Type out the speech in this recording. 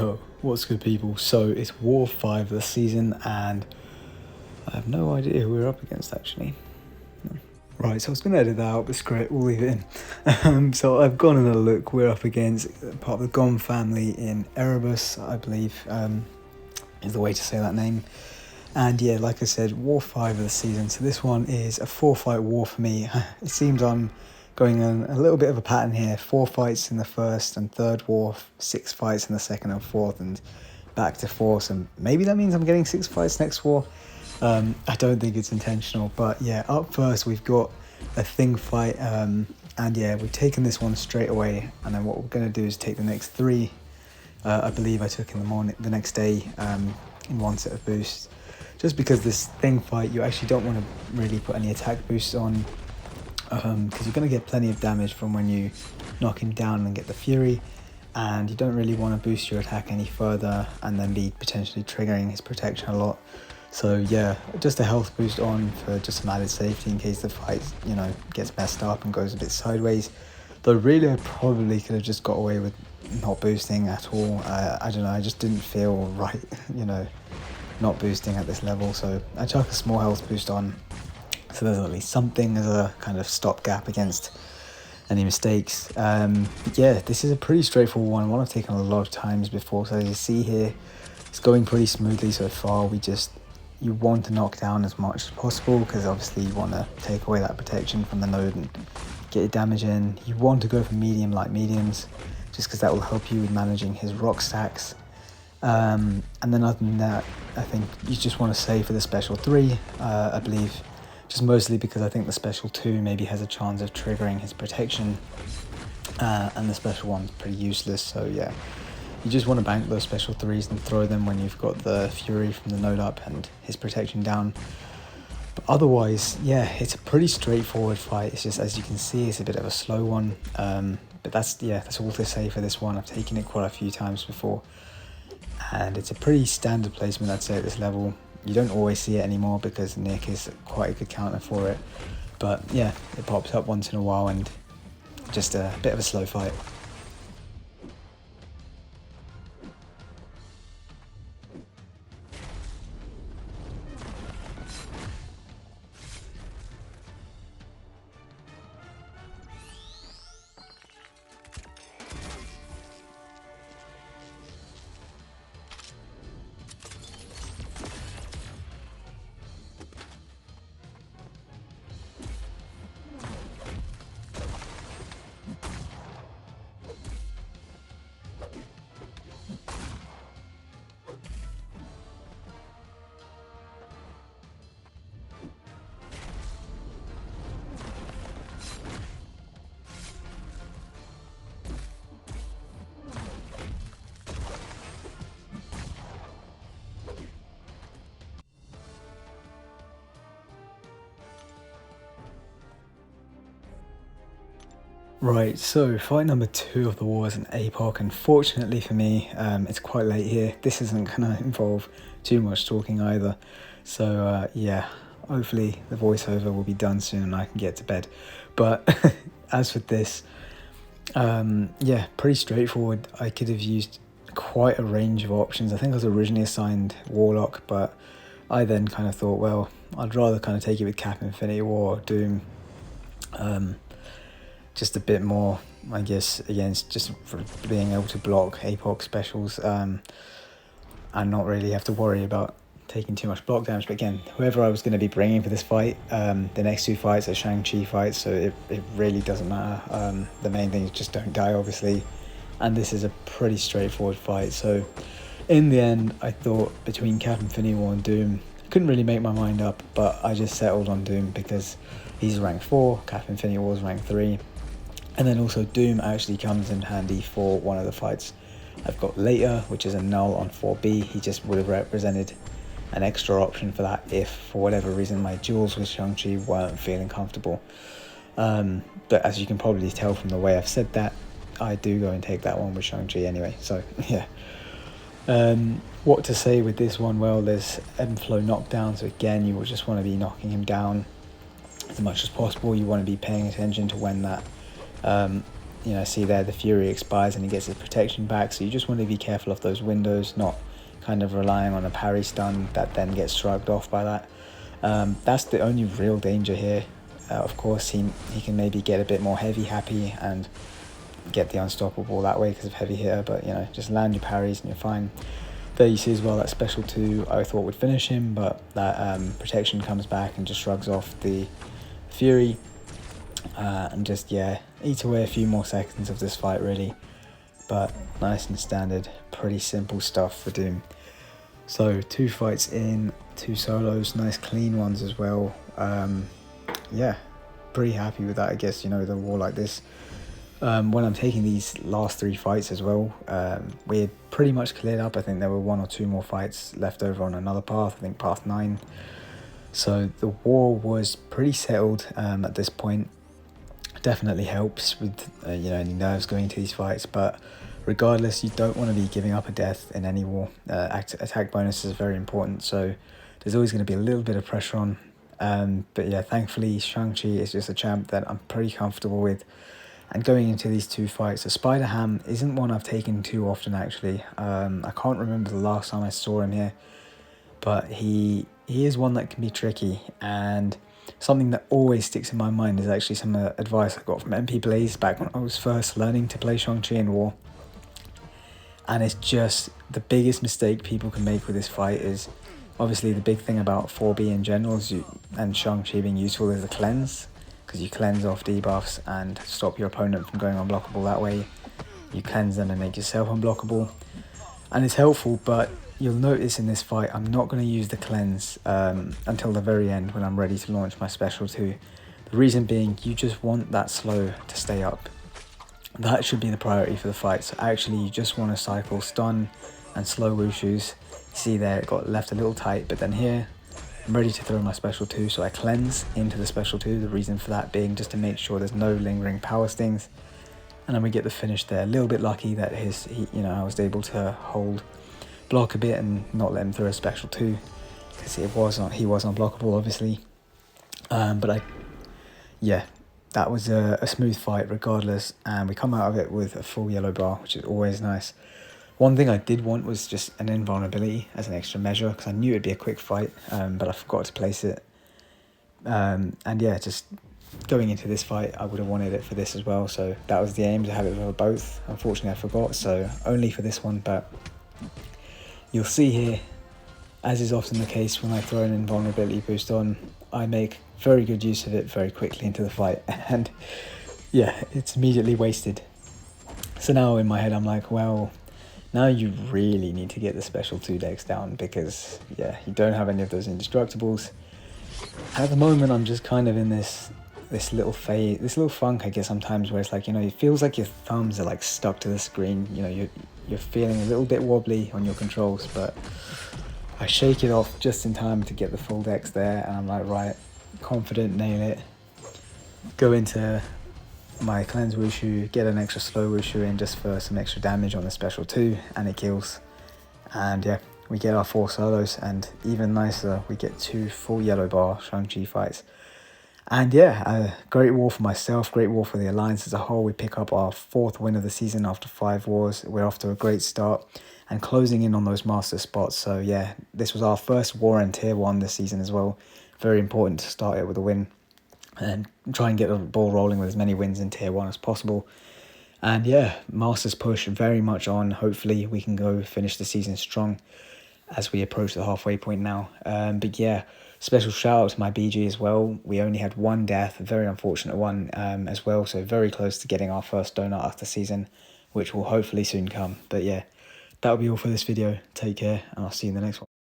Yo, what's good people? So it's War 5 of the season and I have no idea who we're up against actually. Right, so I was going to edit that out, but screw it, we'll leave it in. So I've gone and had a look. We're up against part of the GOM family in Erebus, I believe is the way to say that name. And yeah, like I said, War 5 of the season. So this one is a 4-fight war for me. It seems I'm going on a little bit of a pattern here. 4 fights in the first and third war, 6 fights in the second and fourth, and back to 4. So maybe that means I'm getting 6 fights next war. I don't think it's intentional, but yeah, up first we've got a thing fight, and yeah, we've taken this one straight away, and then what we're going to do is take the next 3. I believe I took in the morning, the next day, in one set of boosts, just because this thing fight you actually don't want to really put any attack boosts on, because you're going to get plenty of damage from when you knock him down and get the fury, and you don't really want to boost your attack any further and then be potentially triggering his protection a lot. So yeah, just a health boost on for just some added safety in case the fight, you know, gets messed up and goes a bit sideways. Though really I probably could have just got away with not boosting at all. I don't know, I just didn't feel right, you know, not boosting at this level. So I chuck a small health boost on, so there's at least something as a kind of stopgap against any mistakes. But yeah, this is a pretty straightforward one I've taken a lot of times before. So as you see here, it's going pretty smoothly so far. You want to knock down as much as possible because obviously you want to take away that protection from the node and get your damage in. You want to go for medium like mediums just because that will help you with managing his rock stacks. And then other than that, I think you just want to save for the special 3, I believe, just mostly because I think the special 2 maybe has a chance of triggering his protection, and the special 1's pretty useless. So yeah, you just want to bank those special 3s and throw them when you've got the fury from the node up and his protection down. But otherwise, yeah, it's a pretty straightforward fight. It's just, as you can see, it's a bit of a slow one. But that's all to say for this one. I've taken it quite a few times before, and it's a pretty standard placement, I'd say, at this level. You don't always see it anymore because Nick is quite a good counter for it. But yeah, it pops up once in a while and just a bit of a slow fight. Right, so fight number 2 of the war is an apoc. Unfortunately for me, it's quite late here. This isn't going to involve too much talking either. So yeah, hopefully the voiceover will be done soon and I can get to bed. But as for this, yeah, pretty straightforward. I could have used quite a range of options. I think I was originally assigned Warlock, but I then kind of thought, well, I'd rather kind of take it with Cap Infinity War or Doom. Just a bit more, I guess, against just for being able to block apoc specials, and not really have to worry about taking too much block damage. But again, whoever I was going to be bringing for this fight, the next 2 fights are Shang Chi fights, so it really doesn't matter. The main thing is just don't die, obviously, and this is a pretty straightforward fight. So in the end, I thought between Cap Infinity War and Doom, I couldn't really make my mind up, but I just settled on Doom because he's rank 4, Cap Infinity War is rank 3. And then also Doom actually comes in handy for one of the fights I've got later, which is a knull on 4B. He just would have represented an extra option for that if, for whatever reason, my duels with Shang Chi weren't feeling comfortable. But as you can probably tell from the way I've said that, I do go and take that one with Shang Chi anyway. So yeah. What to say with this one? Well, there's ebb and flow knockdown, so again, you will just want to be knocking him down as much as possible. You want to be paying attention to when that you know, see there the Fury expires and he gets his protection back, so you just want to be careful of those windows, not kind of relying on a parry stun that then gets shrugged off by that. That's the only real danger here. Of course, he can maybe get a bit more heavy happy and get the unstoppable that way because of heavy hitter, but you know, just land your parries and you're fine. There you see as well that special 2 I thought would finish him, but that protection comes back and just shrugs off the Fury, and just, yeah, eat away a few more seconds of this fight really. But nice and standard, pretty simple stuff for Doom. So 2 fights in, 2 solos, nice clean ones as well. Yeah, pretty happy with that, I guess, you know, the war like this. When I'm taking these last 3 fights as well, we're pretty much cleared up. I think there were 1 or 2 more fights left over on another path, I think path 9. So the war was pretty settled at this point. Definitely helps with you know, any nerves going into these fights, but regardless, you don't want to be giving up a death in any war. Attack bonuses are very important, so there's always going to be a little bit of pressure on. But yeah, thankfully Shang Chi is just a champ that I'm pretty comfortable with. And going into these 2 fights, the spiderham isn't one I've taken too often actually. I can't remember the last time I saw him here, but he is one that can be tricky, and something that always sticks in my mind is actually some advice I got from MP Blaze back when I was first learning to play Shang Chi in War. And it's just the biggest mistake people can make with this fight is, obviously the big thing about 4B in general is and Shang Chi being useful is the cleanse, because you cleanse off debuffs and stop your opponent from going unblockable that way. You cleanse them and make yourself unblockable, and it's helpful, but you'll notice in this fight I'm not going to use the cleanse until the very end when I'm ready to launch my special 2. The reason being, you just want that slow to stay up. That should be the priority for the fight. So actually you just want to cycle stun and slow wushu's. See there, it got left a little tight, but then here I'm ready to throw my special 2, so I cleanse into the special 2. The reason for that being just to make sure there's no lingering power stings, and then we get the finish there. A little bit lucky that you know, I was able to block a bit and not let him throw a special 2, because he was unblockable obviously. But yeah, that was a smooth fight regardless, and we come out of it with a full yellow bar, which is always nice. One thing I did want was just an invulnerability as an extra measure, because I knew it'd be a quick fight, but I forgot to place it. And yeah, just going into this fight, I would have wanted it for this as well, so that was the aim, to have it for both. Unfortunately I forgot, so only for this one, but you'll see here, as is often the case when I throw an invulnerability boost on, I make very good use of it very quickly into the fight, and yeah, it's immediately wasted. So now in my head I'm like, well, now you really need to get the special 2 decks down, because yeah, you don't have any of those indestructibles. At the moment I'm just kind of in this little phase, this little funk I guess sometimes, where it's like, you know, it feels like your thumbs are like stuck to the screen, you know, you're feeling a little bit wobbly on your controls, but I shake it off just in time to get the full decks there, and I'm like, right, confident, nail it, go into my cleanse wushu, get an extra slow wushu in just for some extra damage on the special 2, and it kills. And yeah, we get our 4 solos, and even nicer, we get 2 full yellow bar Shang Chi fights. And yeah, great war for myself, great war for the Alliance as a whole. We pick up our 4th win of the season after 5 wars. We're off to a great start and closing in on those master spots. So yeah, this was our first war in tier 1 this season as well. Very important to start it with a win and try and get the ball rolling with as many wins in tier 1 as possible. And yeah, Masters push very much on. Hopefully we can go finish the season strong as we approach the halfway point now. But yeah, special shout out to my BG as well. We only had 1 death, a very unfortunate one as well. So very close to getting our first donut after season, which will hopefully soon come. But yeah, that'll be all for this video. Take care, and I'll see you in the next one.